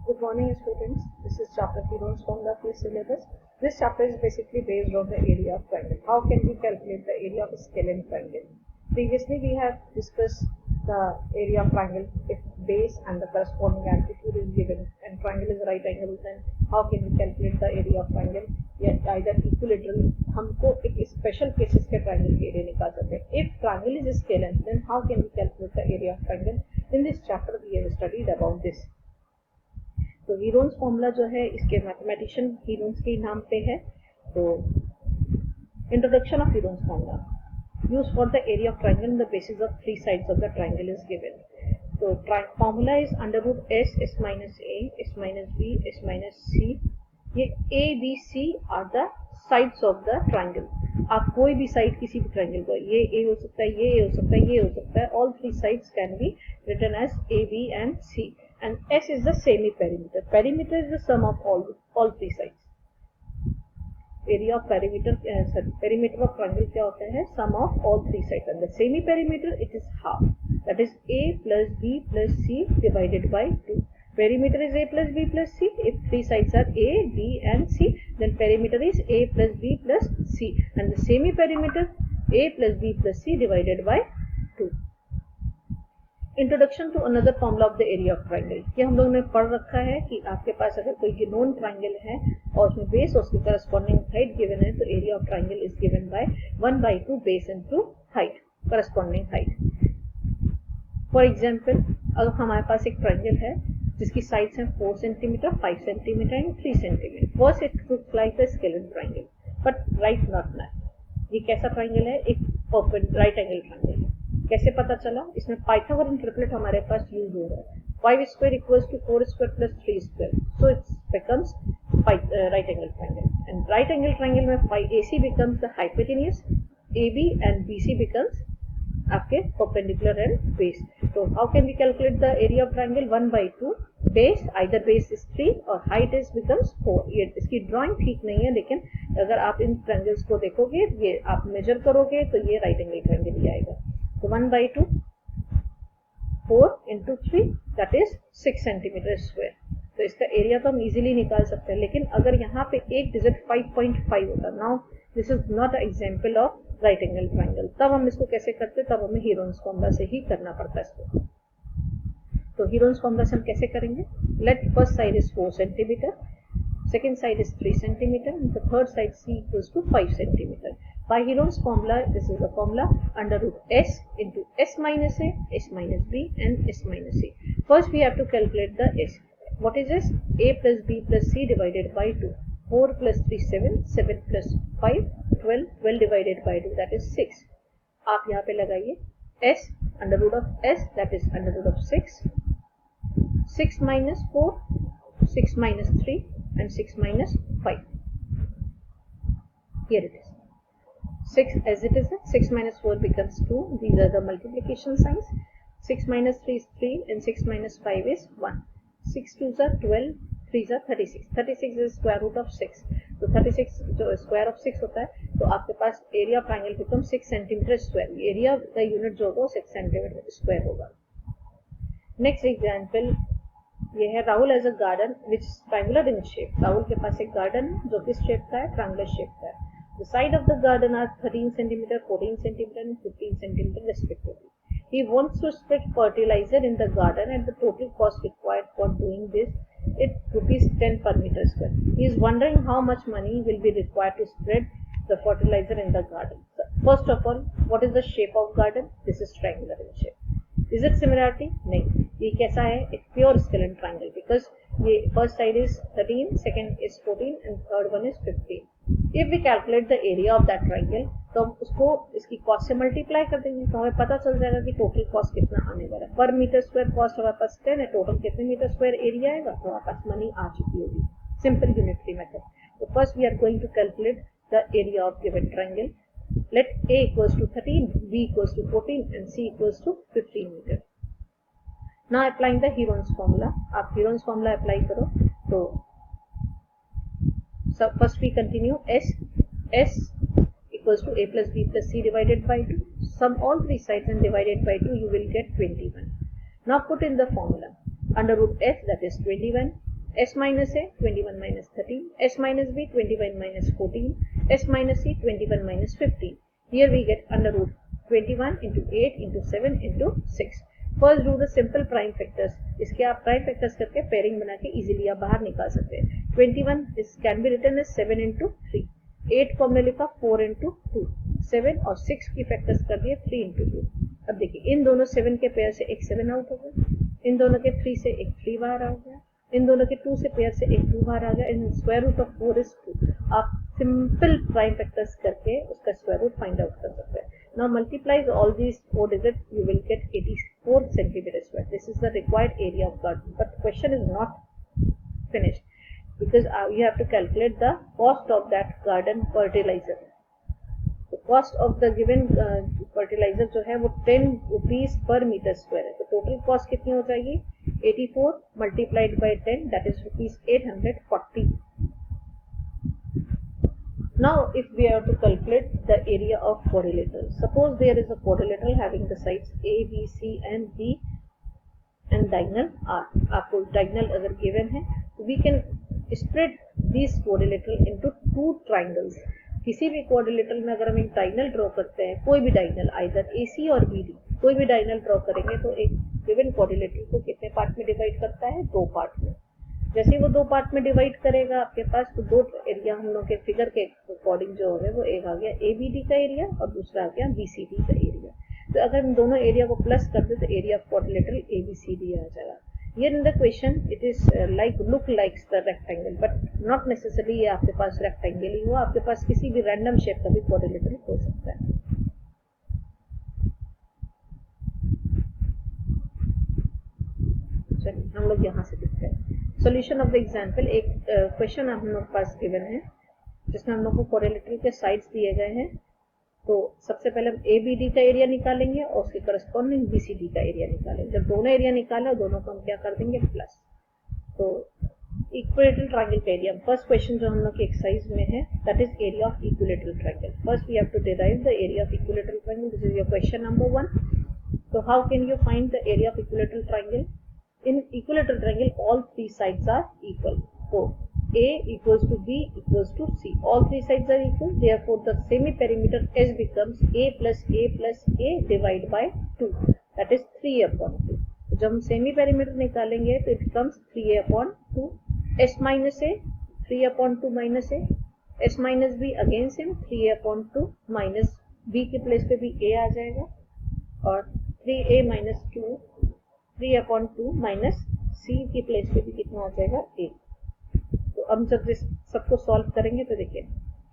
Good morning, students. This is chapter Heroes from the field syllabus. This chapter is basically based on the area of triangle. How can we calculate the area of a scalene triangle? Previously, we have discussed the area of triangle. If base and the corresponding amplitude is given and triangle is right angle, then how can we calculate the area of triangle? Yeah, either equilateral. हमको एक special cases के triangle के area निकाल सकते हैं. If triangle is scalene, then how can we calculate the area of triangle? In this chapter, we have studied about this. तो Heron's formula जो है इसके मैथमेटिशियन हीरोन्स के नाम पे है. तो introduction of Heron's formula use for the area of triangle in the basis of three sides of the triangle is given. तो formula is under root S S minus A S minus B S minus C. ये A B C are the sides of the triangle. आप कोई भी side किसी भी triangle को, ये ए हो सकता है, ये ए हो सकता है, ये हो सकता है. All three sides can be written as A B and C. And S is the semi-perimeter. Perimeter is the sum of all three sides. Area of perimeter of triangle क्या होता है? Sum of all three sides. And the semi-perimeter it is half. That is A plus B plus C divided by 2. Perimeter is A plus B plus C. If three sides are A, B and C, then perimeter is A plus B plus C. And the semi-perimeter A plus B plus C divided by 2. Introduction to another formula of the area of triangle. ये हम लोगों ने पढ़ रखा है कि आपके पास अगर कोई नोन ट्राइंगल है और उसमें बेस और उसकी करस्पॉन्डिंग हाइट गिवन है तो area of triangle is given by 1/2 base into height, corresponding height. For example, अगर हमारे पास एक ट्राइंगल है जिसकी साइड्स हैं 4 centimetre, 5 centimetre and 3 centimetre. First it looks like the scalene triangle, but right not ना. ये कैसा ट्राइंगल है? एक राइट एंगल ट्राइंगल है. कैसे पता चला? इसमें पाइथागोरन ट्रिपलेट हमारे पास यूज हो रहा है. 5 square equals to 4 square plus 3 square, so it becomes right angle triangle. And right angle triangle में AC becomes the hypotenuse, AB and BC becomes आपके परपेंडिकुलर एंड बेस. तो how can we calculate the area of triangle? 1/2 base, either base is 3 और height is becomes 4. ये इसकी drawing ठीक नहीं है, लेकिन अगर आप इन ट्राइंगल्स को देखोगे, ये आप मेजर करोगे तो ये राइट एंगल ट्राइंगल ही आएगा. तो 1/2 4 into 3 that is 6 centimetre square. तो इसका एरिया तो हम इजीली निकाल सकते हैं, लेकिन अगर यहाँ पे एक डिजिट 5.5 होता, now this is not a example of right angle triangle. तब हम इसको कैसे करते? तब हमें हीरोन्स फॉर्मूला से ही करना पड़ता है इसको. तो हीरोन्स फॉर्मूला से हम कैसे करेंगे? Let first side is 4 centimetre, second side is 3 centimeter and the third side C equals to 5 centimeter. By Heron's formula, this is the formula under root S into S minus A, S minus B and S minus C. First we have to calculate the S. What is this? A plus B plus C divided by 2. 4 plus 3 7, 7 plus 5 12, 12 divided by 2 that is 6. आप यहाँ पे लगाइए S under root of S, that is under root of 6. 6 minus 4, 6 minus 3 and 6 minus 5. Here it is. 6 as it is. 6 minus 4 becomes 2. These are the multiplication signs. 6 minus 3 is 3 and 6 minus 5 is 1. 6 2s are 12, 3s are 36. 36 is square root of 6. तो 36 जो square of 6 होता है, तो आपके पास area of triangle become 6 centimetre square. Area का unit जो होगा 6 सेंटीमीटर स्क्वायर होगा. नेक्स्ट एग्जाम्पल ये है Rahul has a garden which triangular in shape. Rahul के पास एक गार्डन है जो किस शेप का है? ट्रायंगुलर शेप का है. The side of the garden are 13 centimetre, 14 centimetre and 15 centimetre respectively. He wants to spread fertilizer in the garden at the total cost required for doing this it rupees 10 per meter square. He is wondering how much money will be required to spread the fertilizer in the garden. So, first of all, what is the shape of garden? This is triangular in shape. Is it similarity? नहीं. ये कैसा है? एक pure scalene triangle, because ये first side is 13, second is 14 and third one is 15. If we calculate the area of that triangle, तो हम उसको इसकी कॉस्ट से मल्टीप्लाई कर देंगे तो हमें पता चल जाएगा कि टोटल कॉस्ट कितना आने वाला है. पर मीटर स्क्वायर कॉस्ट हमारे पास 10 है, टोटल कितने मीटर स्क्वायर एरिया आएगा, तो हमारे पास मनी आ चुकी होगी. Simple unitary method. तो first we are going to calculate the area of given triangle. Let A equals to 13, B equals to 14 and C equals to 15 meter. Now applying the Heron's formula. आप Heron's formula apply करो तो first we continue S equals to A plus B plus C divided by 2. Sum all three sides and divided by 2 you will get 21. Now put in the formula. Under root S that is 21 S minus A 21 minus 13, S minus B 21 minus 14, S minus C 21 minus 15. Here we get under root 21 into 8 into 7 into 6. First do the simple prime factors. इसके आप prime factors करके pairing बना के easily आप बाहर निकाल सकते हैं. 21 is can be written as 7 into 3. 8 को हमने लिखा 4 into 2. 7 और 6 की फैक्टर्स कर दिए 3 into 2. अब देखिए इन दोनों 7 के पेयर से एक 7 आउट हो गया, इन दोनों के 3 से एक 3 बाहर आ गया, इन दोनों के 2 से पेयर से एक 2 बाहर आ गया. In square root of 4 is 2. आप सिंपल प्राइम फैक्टर्स करके उसका स्क्वायर रूट फाइंड आउट कर सकते हैं. Now multiplies all these 4 digits, you will get 84 centimeter square. This is the required area of garden. But question is not finished because you have to calculate the cost of that garden fertilizer. The cost of the given fertilizer जो है वो 10 rupees per meter square है. तो total cost कितनी हो जाएगी? 84 multiplied by 10, that is rupees 840. Now if we have to calculate the area of quadrilateral, suppose there is a quadrilateral having the sides A, B, C and D and diagonal R. आपको diagonal अगर given है तो we can spread these quadrilateral into two triangles. किसी भी quadrilateral में अगर हम एक diagonal draw करते हैं, कोई भी diagonal either AC और BD, कोई भी diagonal draw करेंगे तो एक given quadrilateral को कितने पार्ट में डिवाइड करता है? 2 पार्ट में. जैसे वो 2 पार्ट में डिवाइड करेगा आपके पास तो 2 एरिया हम लोग के फिगर के अकॉर्डिंग जो है वो एक आ गया ABD का एरिया और दूसरा आ गया BCD का एरिया. तो अगर हम दोनों एरिया को प्लस कर दे तो एरिया ऑफ क्वाड्रिलेटरल ABCD आ जाएगा. Here in the question it is like look like the rectangle but not necessarily ये आपके पास रेक्टेंगल ही हो, आपके पास किसी भी रैंडम शेप का भी क्वाड्रिलेटरल हो सकता है. चलिए हम लोग यहाँ से देखते हैं सॉल्यूशन ऑफ द एग्जाम्पल. एक क्वेश्चन हम लोग पास गिवन है जिसमें हम लोग को क्वाड्रिलेटरल के साइड्स दिए गए हैं. तो सबसे पहले हम ABD का एरिया निकालेंगे और उसके करस्पॉन्डिंग BCD का एरिया निकालेंगे. जब दोनों एरिया निकाले दोनों को हम क्या कर देंगे प्लस. तो इक्विलेटरल ट्रायंगल का एरिया फर्स्ट क्वेश्चन जो हम लोग की एक्सरसाइज में है that is area of equilateral triangle. First we have to derive the area of equilateral triangle. This is your question number 1. So how can you find the area of equilateral triangle? In equilateral triangle, all three sides are equal. So A equals to B equals to C. All three sides are equal. Therefore, the semi-perimeter S becomes A plus A divided by 2. That is 3 upon 2. तो जब हम semi-perimeter निकालेंगे तो it becomes 3A upon 2. S minus A 3 upon 2 minus A. S minus B again same 3A upon 2 minus B के place पे भी A आ जाएगा और 3A minus 2 3 upon 2 minus C की प्लेस पे भी कितना आ जाएगा A. तो अब जब इस सबको सॉल्व करेंगे तो देखिए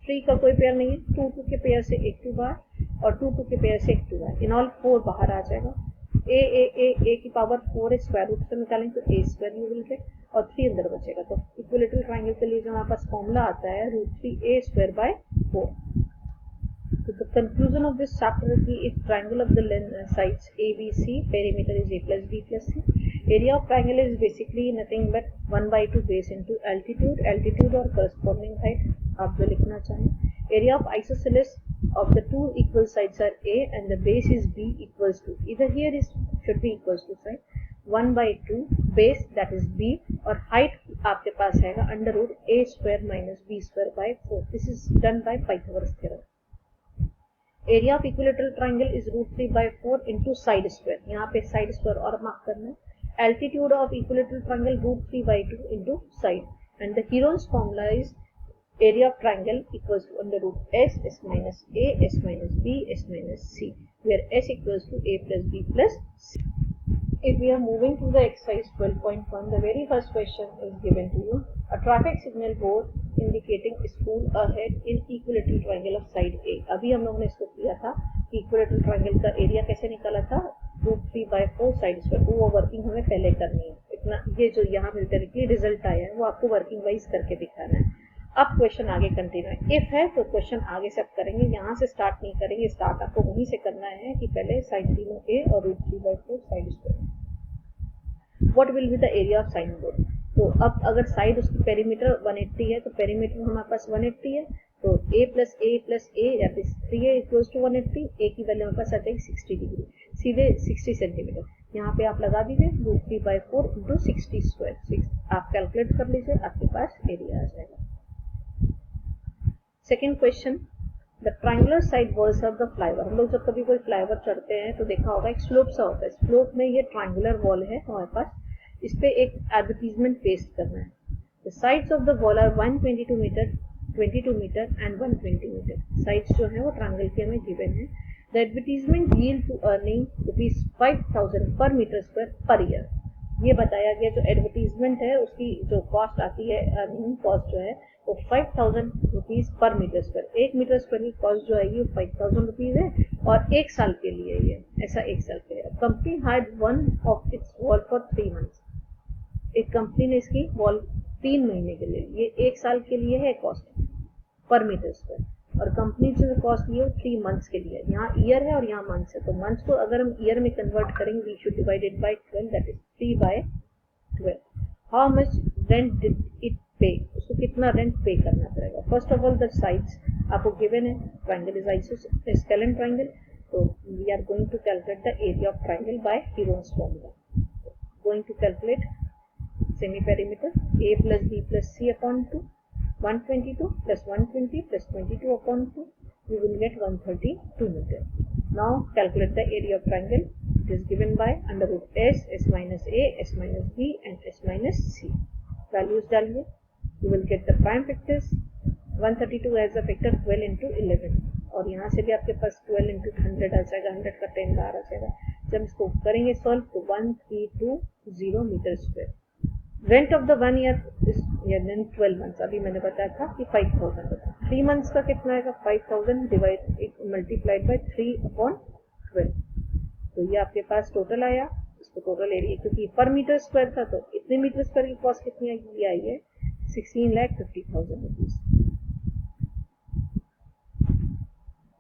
3 का कोई पेयर नहीं है, 2 के पेयर से एक 2 बाहर और 2 के पेयर से एक 2 बाहर. इन ऑल 4 बाहर आ जाएगा. A की पावर 4 स्क्वायर रूट से निकालेंगे तो A square you will get और 3 अंदर बचेगा. तो इक्विलेटरल ट्रायंगल के लिए जो हमारे पास फॉर्मूला आता है √3A square by 4. So the conclusion of this chapter will be if triangle of the sides ABC, perimeter is A plus B plus C. Area of triangle is basically nothing but 1/2 base into altitude और corresponding height आप जो लिखना चाहें. Area of isosceles of the two equal sides are A and the base is B equals to either here is should be equals to side 1/2 base that is B और height आपके पास हैगा under root A square minus B square by 4. This is done by Pythagoras theorem. Area of equilateral triangle is √3 by 4 into side square. यहाँ पे side square और mark करना है. Altitude of equilateral triangle √3 by 2 into side and the Heron's formula is area of triangle equals to under root S minus A S minus B S minus C where S equals to A plus B plus C. If we are moving to the exercise 12.1, the very first question is given to you. A traffic signal board indicating school ahead in equilateral triangle of side A. अभी हम लोगों ने इसको किया था कि equilateral triangle का area कैसे निकाला था √3 by 4 साइड स्क्वायर. वो वर्किंग हमें पहले करनी है. इतना ये जो यहाँ डायरेक्टली रिजल्ट आया है वो आपको वर्किंग वाइज करके दिखाना है. अब क्वेश्चन आगे कंटिन्यू है. इफ है तो क्वेश्चन आगे से आप करेंगे, यहाँ से स्टार्ट नहीं करेंगे. स्टार्ट आपको वहीं से करना है कि पहले साइड तीनों A और √3 by 4 side square. What will be the area of sine board. तो अब अगर साइड उसकी पेरीमीटर 180 है तो पेरीमीटर हमारे पास 180 है तो A plus A that is 3A equals to 180. A की वैल्यू हमारे पास आ जाएगी 60 डिग्री, सीधे 60 सेंटीमीटर. यहाँ पे आप लगा दीजिए √3/4 इंटू 60 स्क्वायर, आप कैलकुलेट कर लीजिए, आपके पास एरिया आ जाएगा। Second question, the triangular side walls of the flyover. हम लोग जब कभी कोई फ्लाईओवर चढ़ते हैं तो देखा होगा एक स्लोप सा होता है, स्लोप में ये ट्रायंगुलर वॉल है हमारे पास, इस पे एक एडवर्टीजमेंट पेस्ट करना है। The sides of the wall are 122 metre, 22 metre and 120 metre. Sides जो है वो ट्रायंगल के हमें गिवन है। The advertisement yield to earning ₹5,000 per metre square per year. ये बताया गया जो एडवर्टीजमेंट है उसकी जो कॉस्ट आती है, अर्निंग कॉस्ट जो है वो ₹5,000 per metre square. 1 metre square की कॉस्ट जो आएगी वो ₹5,000 है और 1 साल के लिए ये ऐसा 1 साल के लिए। Company had one of its wall for 3 months. एक कंपनी ने इसकी वॉल 3 महीने के लिए, ये 1 साल के लिए है कॉस्ट पर मीटर स्क्वायर, और कंपनी जो कॉस्ट ली है 3 मंथ्स के लिए। यहाँ ईयर है और यहाँ मंथ्स है, तो मंथ्स को अगर हम ईयर में कन्वर्ट करेंगे we should divide it by 12, that is 3/12। How much rent did it pay, उसको कितना रेंट पे करना पड़ेगा। First of all the sides आपको गिवन है, ट्रायंगल इज आइसोस्केलेन ट्रायंगल, तो we are going to calculate the area of triangle by Heron's formula. Going to calculate semi perimeter a plus b plus c upon 2, 122 plus 120 plus 22 upon 2, we will get 132 meter. Now calculate the area of triangle. It is given by under root s, s minus a, s minus b and s minus c. Values डालिए, you will get the prime factors. 132 as a factor 12 into 11, और यहाँ से भी आपके पास 12 into 100 आ जाएगा, 100 का 10 बार आ जाएगा। जब इसको करेंगे सॉल्व तो 1320 metre square. Rent of the 1 year is 12 months, अभी मैंने बताया था कि 5,000 होता है। 3 मंथ्स का कितना आएगा, 5,000 डिवाइड मल्टीप्लाइड बाय 3/12, तो ये आपके पास टोटल आया। इसको टोटल एरिया, क्योंकि पर मीटर स्क्वायर था तो इतने मीटर स्क्वायर की कॉस्ट कितनी आएगी, ये आई है 16,50,000 rupees.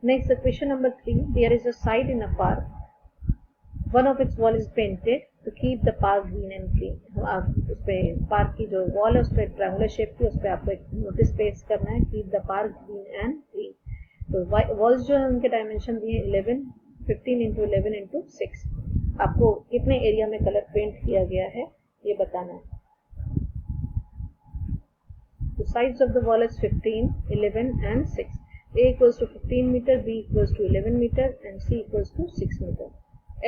Next question number 3, there is a side in a park, one of its wall is painted to keep the park green and clean। आप उस पे पार्क की जो वॉल है उस पर ट्रायंगुलर शेप की, उस पर आपको एक नोटिस पेस्ट करना है, keep the park green and clean. तो वॉल्स जो है उनके डायमेंशन दिए 11, 15 into 11 into 6। आपको कितने एरिया में कलर पेंट किया गया है ये बताना है। तो sides of the wall is 15, 11 and 6। A equals to 15 meter, B equals to 11 meter and C equals to 6 meter।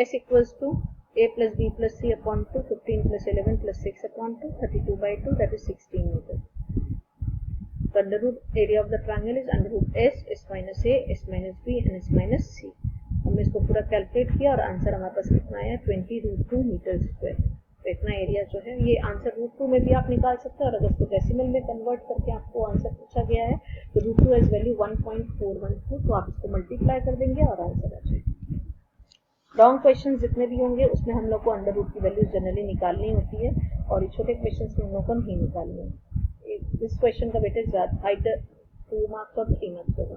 S equals to a plus b plus c upon 2, 15 plus 11 plus 6 upon 2, 32/2, that is 16 meter। The under root area of the triangle is under root s, s minus a, s minus b and s minus c। हमने इसको पूरा calculate किया और answer हमारे पास कितना आया 20√2 metre square. तो इतना एरिया जो है ये आंसर √2 में भी आप निकाल सकते हैं, और अगर इसको डेसिमल में कन्वर्ट करके आपको आंसर पूछा गया है तो √2 एज वैल्यू 1.412, तो आप इसको मल्टीप्लाई कर देंगे और आंसर आ जाएगा। लॉन्ग क्वेश्चन जितने भी होंगे उसमें हम लोग को अंडर रूट की वैल्यू जनरली निकालनी होती है, और ये छोटे क्वेश्चन में हम लोग को नहीं निकालनी है। इस क्वेश्चन का वेटेज हाइट 2 मार्क्स और 3 मार्क्स होगा।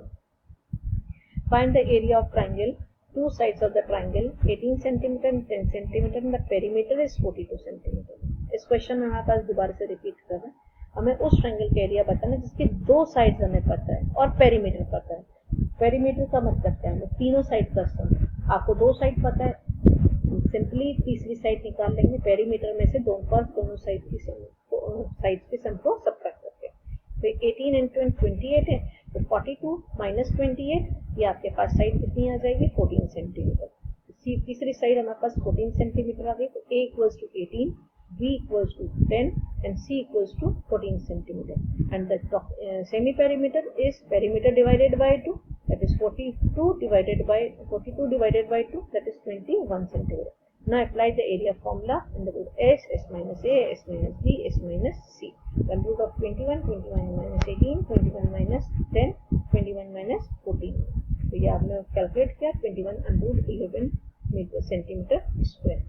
Find the area of triangle, two sides of the triangle 18 centimetre and 10 centimetre and the perimeter is 42 centimetre. इस क्वेश्चन में हमारे पास दोबारा से रिपीट कर रहा है, हमें उस ट्रायंगल का एरिया बताना है जिसके 2 साइड्स हमें पता है और पेरीमीटर पता है। पेरीमीटर का मतलब क्या है, तीनों साइड का सम। आपको 2 साइड पता है, सिंपली तीसरी साइड निकाल लेंगे, पेरीमीटर में से दोनों साइड की सम को सबट्रैक्ट करके। तो 18 into 28 है, तो 42 minus 28, ये आपके पास साइड कितनी आ जाएगी 14 सेंटीमीटर। तीसरी साइड हमारे पास 14 सेंटीमीटर आ गई, तो a equals to 18, b equals to 10 and c equals to 14 centimeter, and the semi perimeter is perimeter divided by 2, that is 42 divided by 2, that is 21 centimeter। Now apply the area formula under root s, s minus a, s minus b, s minus c। Then root of 21, 21 minus 18, 21 minus 10, 21 minus 14। तो ये आपने calculate किया 21 under root 11 centimeter square।